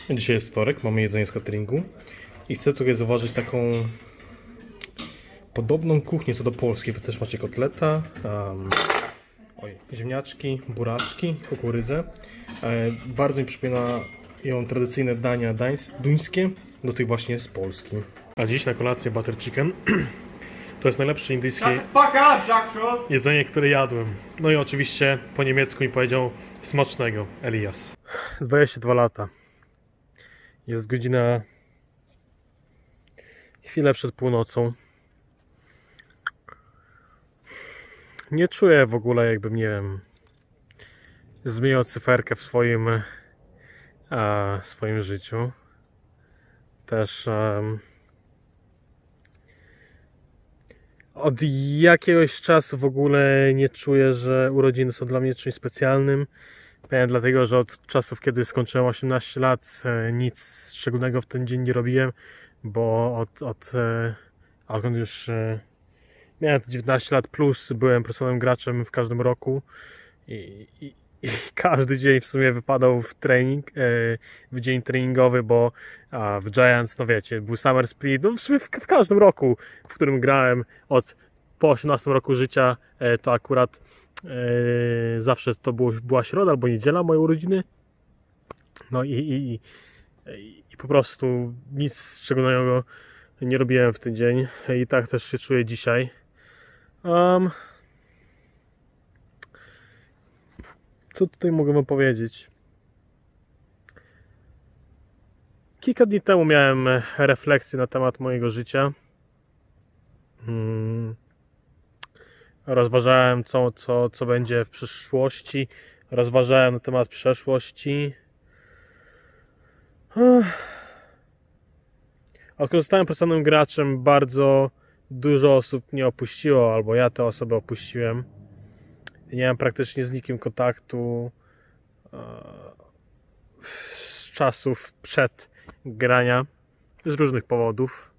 Dzisiaj jest wtorek, mamy jedzenie z cateringu i chcę tutaj zauważyć taką podobną kuchnię co do polskiej, bo też macie kotleta, ziemniaczki, buraczki, kukurydzę. Bardzo mi przypomina ją tradycyjne dania duńskie do tych właśnie z Polski. A dziś na kolację butter chicken. To jest najlepsze indyjskie jedzenie, które jadłem. No i oczywiście po niemiecku mi powiedział smacznego, Elias. 22 lata. Jest godzina chwilę przed północą. Nie czuję w ogóle, jakbym, nie wiem, zmieniał cyferkę w swoim życiu. Też od jakiegoś czasu w ogóle nie czuję, że urodziny są dla mnie czymś specjalnym. Pewnie dlatego, że od czasów, kiedy skończyłem 18 lat, nic szczególnego w ten dzień nie robiłem, bo odkąd już miałem 19 lat plus, byłem profesjonalnym graczem w każdym roku i każdy dzień w sumie wypadał w dzień treningowy, bo w Giants, no wiecie, był Summer Split, no w sumie w każdym roku, w którym grałem po 18 roku życia, to akurat zawsze to była środa albo niedziela, moje urodziny. No i po prostu nic szczególnego nie robiłem w ten dzień i tak też się czuję dzisiaj. Co tutaj mogę wam powiedzieć? Kilka dni temu miałem refleksję na temat mojego życia. Rozważałem co będzie w przyszłości. Rozważałem na temat przeszłości. Odkąd zostałem profesjonalnym graczem, bardzo dużo osób mnie opuściło, albo ja te osoby opuściłem. Nie mam praktycznie z nikim kontaktu z czasów przed grania, z różnych powodów.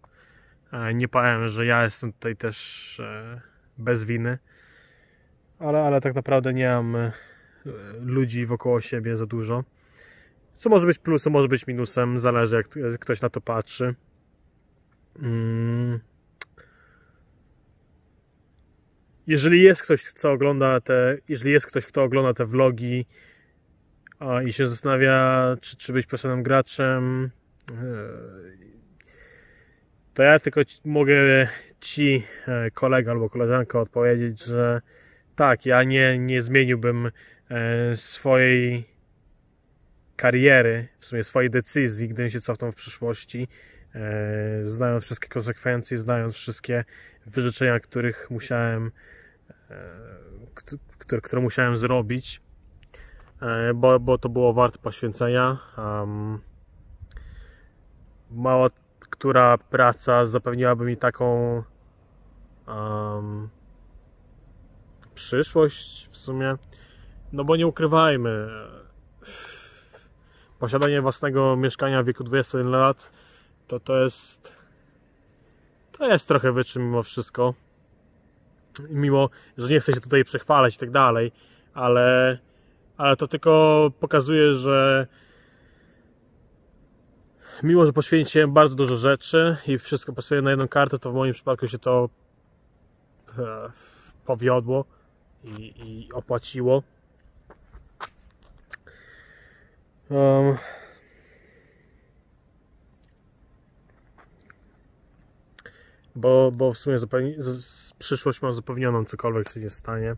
Nie powiem, że ja jestem tutaj też bez winy, ale tak naprawdę nie mam ludzi wokoło siebie za dużo. Co może być plusem, może być minusem, zależy jak ktoś na to patrzy. Jeżeli jest ktoś, kto ogląda te vlogi i się zastanawia, czy być profesjonalnym graczem, to ja tylko mogę ci, kolega albo koleżanka, odpowiedzieć, że tak, ja nie zmieniłbym swojej kariery, w sumie swojej decyzji, gdybym się cofnął w przyszłości, znając wszystkie konsekwencje, znając wszystkie wyrzeczenia, które musiałem zrobić, bo to było warte poświęcenia. Mała która praca zapewniłaby mi taką przyszłość w sumie, no bo nie ukrywajmy, posiadanie własnego mieszkania w wieku 21 lat to jest trochę wyczyn mimo wszystko, mimo że nie chcę się tutaj przechwalać i tak dalej, ale to tylko pokazuje, że mimo że poświęciłem bardzo dużo rzeczy i wszystko pasuje na jedną kartę, to w moim przypadku się to powiodło i opłaciło. Bo w sumie przyszłość mam zapewnioną, cokolwiek się nie stanie.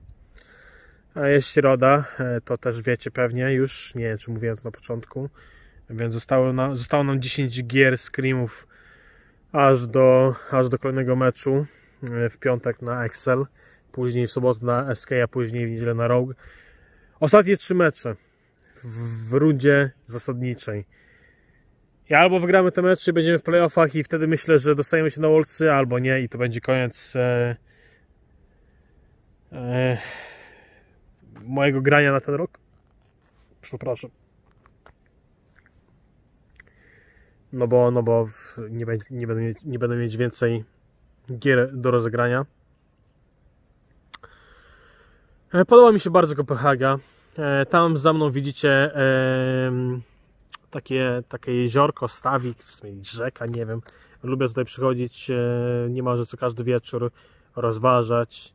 A jest środa, to też wiecie pewnie już, nie wiem czy mówiłem to na początku, więc zostało nam 10 gier screamów aż do kolejnego meczu w piątek na Excel, później w sobotę na SK, a później w niedzielę na Rogue. Ostatnie 3 mecze w rundzie zasadniczej. I albo wygramy te mecze, będziemy w playoffach i wtedy myślę, że dostajemy się na Worldsy, albo nie i to będzie koniec mojego grania na ten rok. Przepraszam. No bo nie będę mieć więcej gier do rozegrania. Podoba mi się bardzo Kopenhaga. Tam za mną widzicie takie jeziorko, stawik, w sumie rzeka, nie wiem. Lubię tutaj przychodzić niemalże co każdy wieczór, rozważać.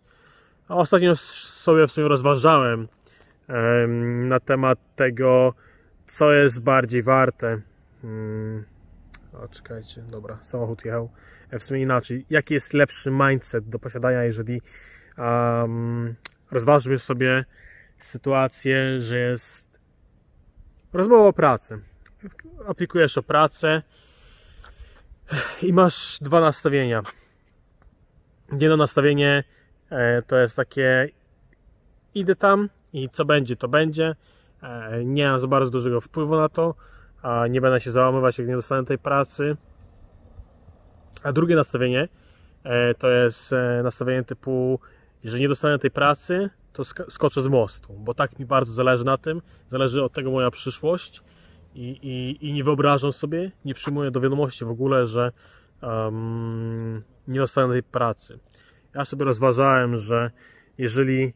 A ostatnio sobie w sumie rozważałem na temat tego, co jest bardziej warte. O, czekajcie, dobra, samochód jechał. W sumie inaczej, jaki jest lepszy mindset do posiadania, jeżeli rozważymy sobie sytuację, że jest rozmowa o pracy. Aplikujesz o pracę i masz dwa nastawienia. Jedno nastawienie to jest takie: idę tam i co będzie, to będzie. Nie mam za bardzo dużego wpływu na to, nie będę się załamywać, jak nie dostanę tej pracy. A drugie nastawienie to jest nastawienie typu: jeżeli nie dostanę tej pracy, to skoczę z mostu, bo tak mi bardzo zależy na tym, zależy od tego moja przyszłość i nie wyobrażam sobie, nie przyjmuję do wiadomości w ogóle, że nie dostanę tej pracy. Ja sobie rozważałem, że jeżeli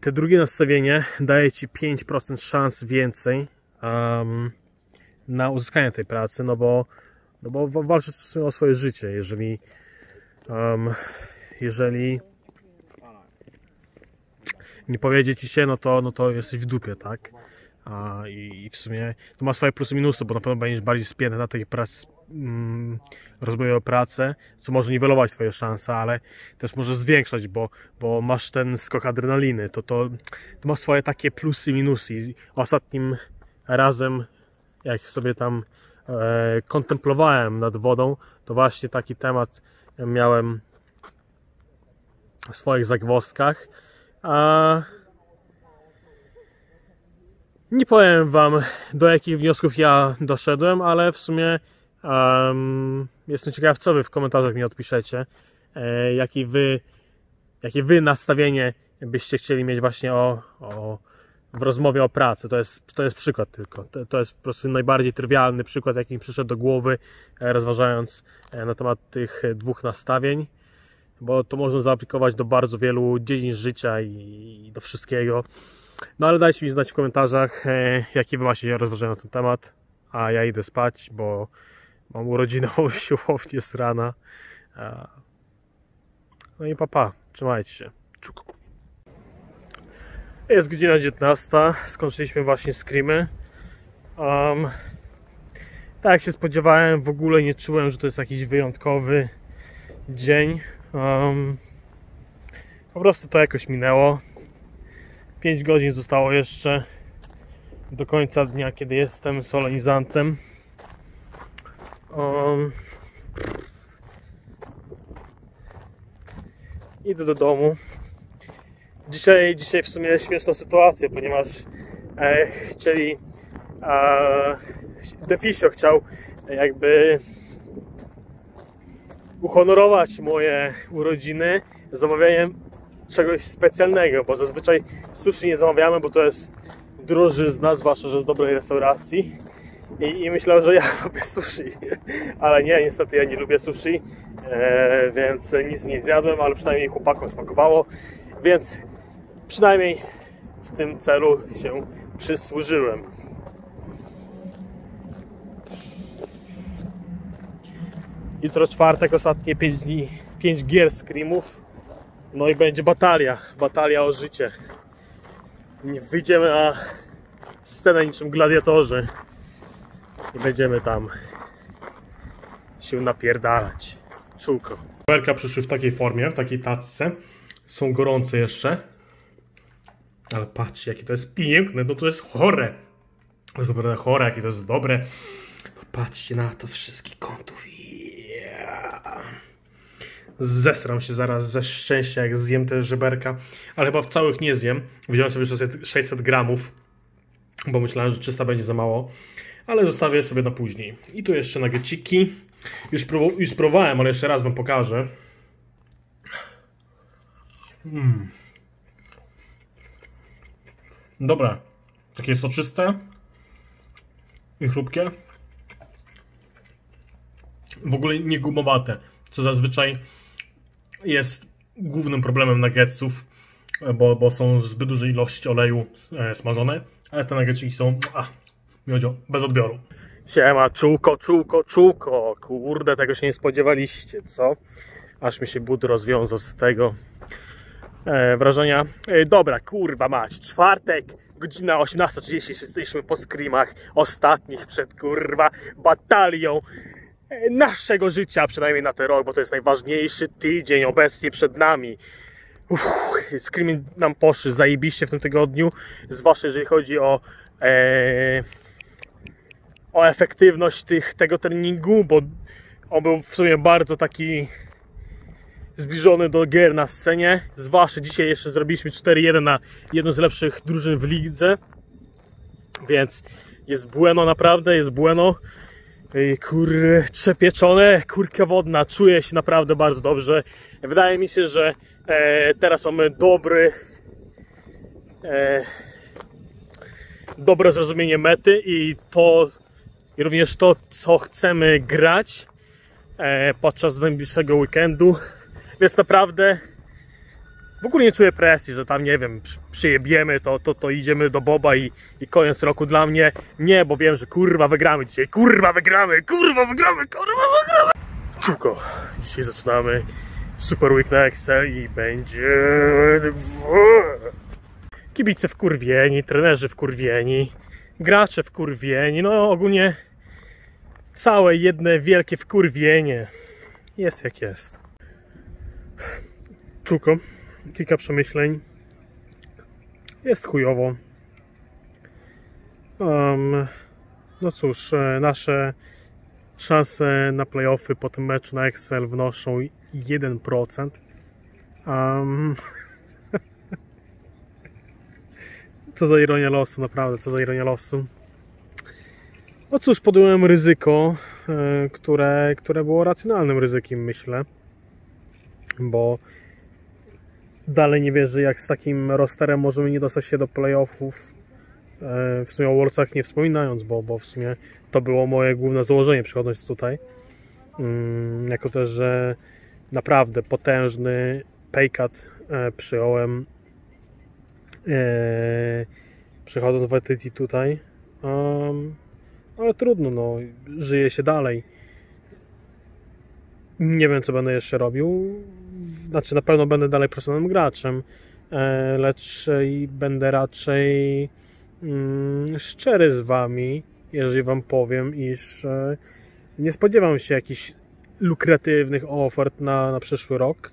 te drugie nastawienie daje Ci 5% szans więcej na uzyskanie tej pracy, no bo walczysz o swoje życie. Jeżeli nie powiedzie Ci się, no to jesteś w dupie, tak? I w sumie to ma swoje plusy i minusy, bo na pewno będziesz bardziej spięty na tej pracy, rozwoju o pracę, co może niwelować Twoje szanse, ale też może zwiększać, bo masz ten skok adrenaliny. To ma swoje takie plusy i minusy. I ostatnim razem, jak sobie tam kontemplowałem nad wodą, to właśnie taki temat miałem w swoich zagwozdkach. Nie powiem Wam, do jakich wniosków ja doszedłem, ale w sumie jestem ciekaw, co Wy w komentarzach mi odpiszecie. Jakie Wy nastawienie byście chcieli mieć właśnie w rozmowie o pracy. To jest przykład tylko. To jest po prostu najbardziej trywialny przykład, jaki mi przyszedł do głowy, rozważając na temat tych dwóch nastawień. Bo to można zaaplikować do bardzo wielu dziedzin życia i do wszystkiego. No ale dajcie mi znać w komentarzach, jakie Wy macie rozważania na ten temat. A ja idę spać, bo mam urodzinową siłownię z rana. No i pa. Trzymajcie się. Czuk. Jest godzina 19. Skończyliśmy właśnie screamy. Tak jak się spodziewałem, w ogóle nie czułem, że to jest jakiś wyjątkowy dzień. Po prostu to jakoś minęło. 5 godzin zostało jeszcze do końca dnia, kiedy jestem solenizantem. Idę do domu. Dzisiaj w sumie śmieszna sytuacja, ponieważ Defisio chciał jakby uhonorować moje urodziny zamawianiem czegoś specjalnego, bo zazwyczaj sushi nie zamawiamy, bo to jest drożyzna, zwłaszcza że z dobrej restauracji. I myślał, że ja lubię sushi, ale nie, niestety ja nie lubię sushi, więc nic nie zjadłem, ale przynajmniej chłopakom smakowało, więc przynajmniej w tym celu się przysłużyłem. Jutro czwartek, ostatnie 5 dni, 5 gier screamów, no i będzie batalia o życie. Wyjdziemy na scenę niczym gladiatorzy i będziemy tam się napierdalać. Czółko. Berka przyszły w takiej formie, w takiej tacce. Są gorące jeszcze. Ale patrzcie, jakie to jest piękne, no to jest chore. To jest naprawdę chore, jakie to jest dobre. No patrzcie na to, wszystkich kątów. Yeah. Zesram się zaraz ze szczęścia, jak zjem te żeberka. Ale chyba w całych nie zjem. Wziąłem sobie 600 gramów, bo myślałem, że 300 będzie za mało. Ale zostawię sobie na później. I tu jeszcze nuggetsiki. Już próbowałem, ale jeszcze raz Wam pokażę. Dobra. Takie soczyste i chrupkie. W ogóle nie gumowate, co zazwyczaj jest głównym problemem nuggetsów, bo są w zbyt dużej ilości oleju smażone, ale te nuggetsiki są Miodzio, bez odbioru. Siema, czułko. Kurde, tego się nie spodziewaliście, co? Aż mi się but rozwiązał z tego wrażenia. Dobra, kurwa mać, czwartek, godzina 18:30, jesteśmy po screamach ostatnich przed, kurwa, batalią naszego życia, przynajmniej na ten rok, bo to jest najważniejszy tydzień obecnie przed nami. Screamy nam poszły zajebiście w tym tygodniu, zwłaszcza jeżeli chodzi o efektywność tego treningu, bo on był w sumie bardzo taki zbliżony do gier na scenie. Zwłaszcza dzisiaj jeszcze zrobiliśmy 4-1 na jedną z lepszych drużyn w lidze, więc jest bueno, naprawdę jest bueno. Kurcze pieczone, kurka wodna, czuję się naprawdę bardzo dobrze. Wydaje mi się, że teraz mamy dobre zrozumienie mety i również to, co chcemy grać podczas najbliższego weekendu. Więc naprawdę w ogóle nie czuję presji, że tam, nie wiem, przyjebiemy, to idziemy do Boba i koniec roku. Dla mnie nie, bo wiem, że kurwa wygramy dzisiaj, kurwa wygramy. Czułko, dzisiaj zaczynamy Super Week na Excel i będzie kibice wkurwieni, trenerzy wkurwieni, gracze wkurwieni, no ogólnie całe jedne wielkie wkurwienie. Jest jak jest. Czułko, kilka przemyśleń. Jest chujowo. No cóż, nasze szanse na playoffy po tym meczu na Excel wynoszą 1%. Co za ironia losu, naprawdę, co za ironia losu. No cóż, podjąłem ryzyko, które było racjonalnym ryzykiem, myślę. Bo dalej nie wierzę, jak z takim rosterem możemy nie dostać się do playoffów. W sumie o Worldsach nie wspominając, bo w sumie to było moje główne założenie przychodząc tutaj. Jako też, że naprawdę potężny paycut przyjąłem przychodząc w Entity tutaj. Ale trudno, no, żyje się dalej. Nie wiem, co będę jeszcze robił. Znaczy, na pewno będę dalej profesjonalnym graczem, lecz będę raczej szczery z wami, jeżeli wam powiem, iż nie spodziewam się jakichś lukratywnych ofert na przyszły rok,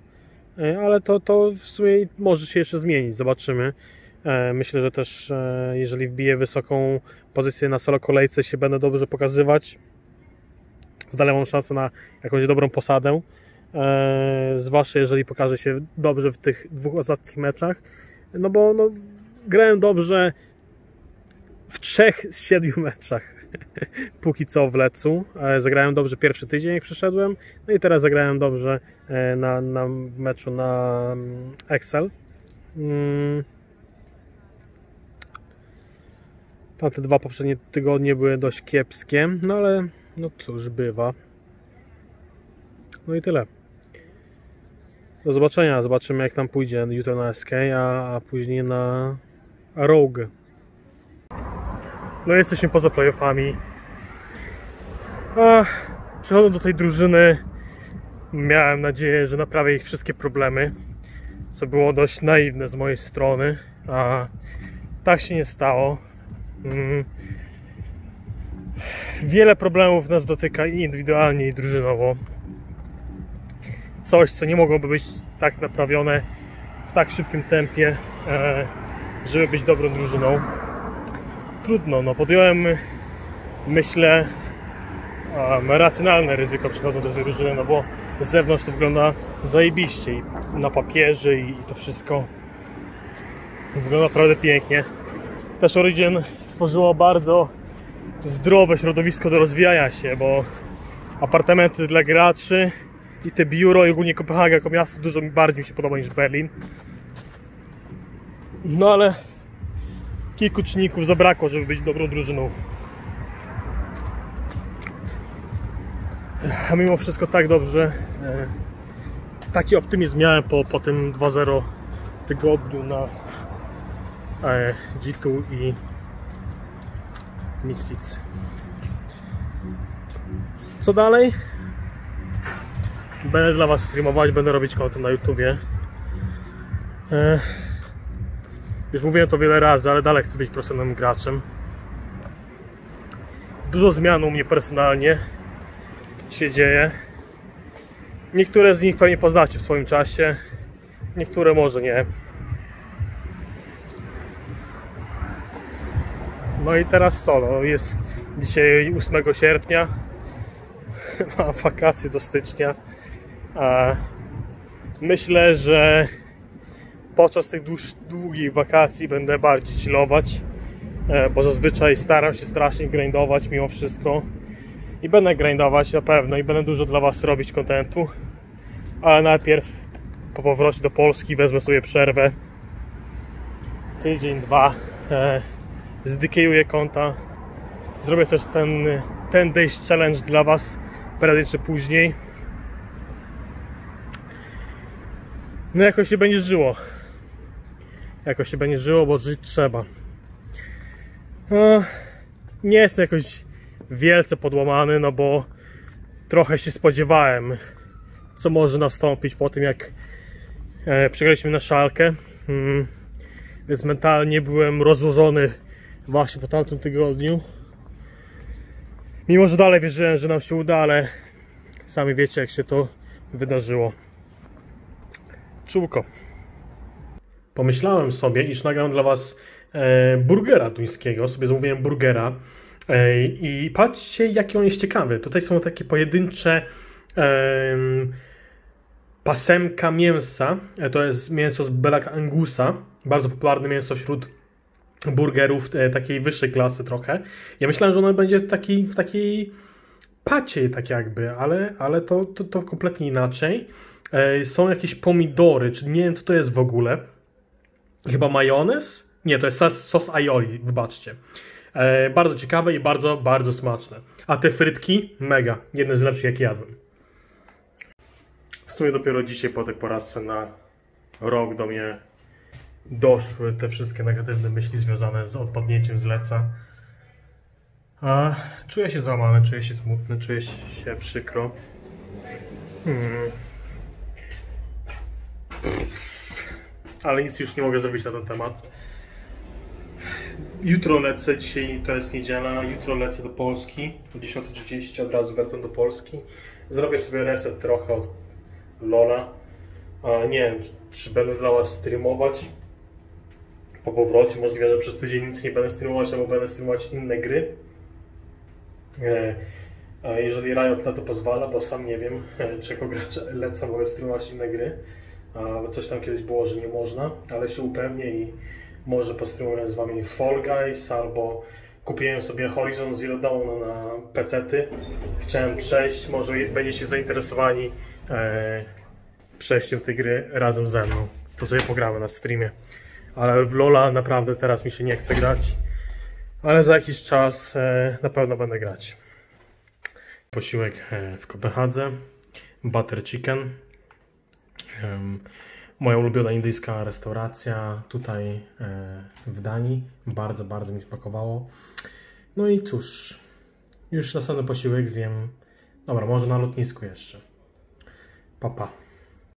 ale to w sumie może się jeszcze zmienić, zobaczymy. Myślę, że też jeżeli wbiję wysoką pozycję na solo kolejce, się będę dobrze pokazywać, dalej mam szansę na jakąś dobrą posadę, zwłaszcza jeżeli pokaże się dobrze w tych dwóch ostatnich meczach, no bo no, grałem dobrze w 3 z 7 meczach póki co w Lecu. Zagrałem dobrze pierwszy tydzień, jak przyszedłem, no i teraz zagrałem dobrze w meczu na Excel. Tamte 2 poprzednie tygodnie były dość kiepskie, no ale no cóż, bywa. No i tyle. Do zobaczenia. Zobaczymy, jak tam pójdzie jutro na SK, a później na Rogue. No jesteśmy poza playoffami. Przechodząc do tej drużyny, miałem nadzieję, że naprawię ich wszystkie problemy, co było dość naiwne z mojej strony, a tak się nie stało. Wiele problemów nas dotyka i indywidualnie, i drużynowo. Coś, co nie mogłoby być tak naprawione w tak szybkim tempie, żeby być dobrą drużyną. Trudno, no podjąłem, myślę, racjonalne ryzyko przychodząc do tej drużyny, no bo z zewnątrz to wygląda zajebiście i na papierze i to wszystko wygląda naprawdę pięknie. Też Origin stworzyło bardzo zdrowe środowisko do rozwijania się, bo apartamenty dla graczy i te biuro i ogólnie Kopenhaga jako miasto dużo bardziej mi się podoba niż Berlin. No ale kilku czynników zabrakło, żeby być dobrą drużyną. A mimo wszystko tak dobrze, taki optymizm miałem po tym 2-0 tygodniu na G2 i Misfits. Co dalej? Będę dla was streamować, będę robić content na YouTubie. Już mówiłem to wiele razy, ale dalej chcę być profesjonalnym graczem. Dużo zmian u mnie personalnie się dzieje. Niektóre z nich pewnie poznacie w swoim czasie, niektóre może nie. No i teraz co? No jest dzisiaj 8 sierpnia. Mam wakacje do stycznia. Myślę, że podczas tych długich wakacji będę bardziej chillować, bo zazwyczaj staram się strasznie grindować mimo wszystko. I będę grindować na pewno i będę dużo dla was robić kontentu. Ale najpierw po powrocie do Polski wezmę sobie przerwę. Tydzień, dwa. Zdekejuję konta. Zrobię też ten Days Challenge dla was prędzej czy później. No jakoś się będzie żyło. Jakoś się będzie żyło, bo żyć trzeba. No, nie jestem jakoś wielce podłamany, no bo trochę się spodziewałem, co może nastąpić po tym, jak przegraliśmy na Schalke. Więc mentalnie byłem rozłożony właśnie po tamtym tygodniu. Mimo że dalej wierzyłem, że nam się uda, ale sami wiecie, jak się to wydarzyło. Czółko. Pomyślałem sobie, iż nagram dla was burgera duńskiego. Sobie zamówiłem burgera. I patrzcie, jaki on jest ciekawy. Tutaj są takie pojedyncze pasemka mięsa. To jest mięso z Black Angusa. Bardzo popularne mięso wśród burgerów takiej wyższej klasy trochę. Ja myślałem, że ono będzie w takiej pacie tak jakby, ale to kompletnie inaczej. Są jakieś pomidory, czy nie wiem co to jest w ogóle. Chyba majonez? Nie, to jest sos aioli, wybaczcie. Bardzo ciekawe i bardzo, bardzo smaczne. A te frytki? Mega. Jedne z lepszych jakie jadłem. W sumie dopiero dzisiaj po tej porażce na rok do mnie doszły te wszystkie negatywne myśli związane z odpadnięciem z Leca. Czuję się załamany, czuję się smutny, czuję się przykro. Ale nic już nie mogę zrobić na ten temat. Jutro lecę, dzisiaj to jest niedziela, jutro lecę do Polski. O 10:30 od razu wracam do Polski. Zrobię sobie reset trochę od LoL'a. Nie wiem, czy będę dla was streamować po powrocie. Możliwe, że przez tydzień nic nie będę streamować, albo będę streamować inne gry. Jeżeli Riot na to pozwala, bo sam nie wiem, czy jako gracz Leca mogę streamować inne gry. Bo coś tam kiedyś było, że nie można, ale się upewnię i może postreamuję z wami Fall Guys, albo kupiłem sobie Horizon Zero Dawn na PC-ty. Chciałem przejść, może będziecie zainteresowani przejściem tej gry razem ze mną. To sobie pogramy na streamie. Ale w LoL'a naprawdę teraz mi się nie chce grać. Ale za jakiś czas na pewno będę grać. Posiłek w Kopenhadze. Butter chicken. Moja ulubiona indyjska restauracja tutaj w Danii. Bardzo, bardzo mi smakowało. No i cóż, już następny posiłek zjem. Dobra, może na lotnisku jeszcze. Pa, pa.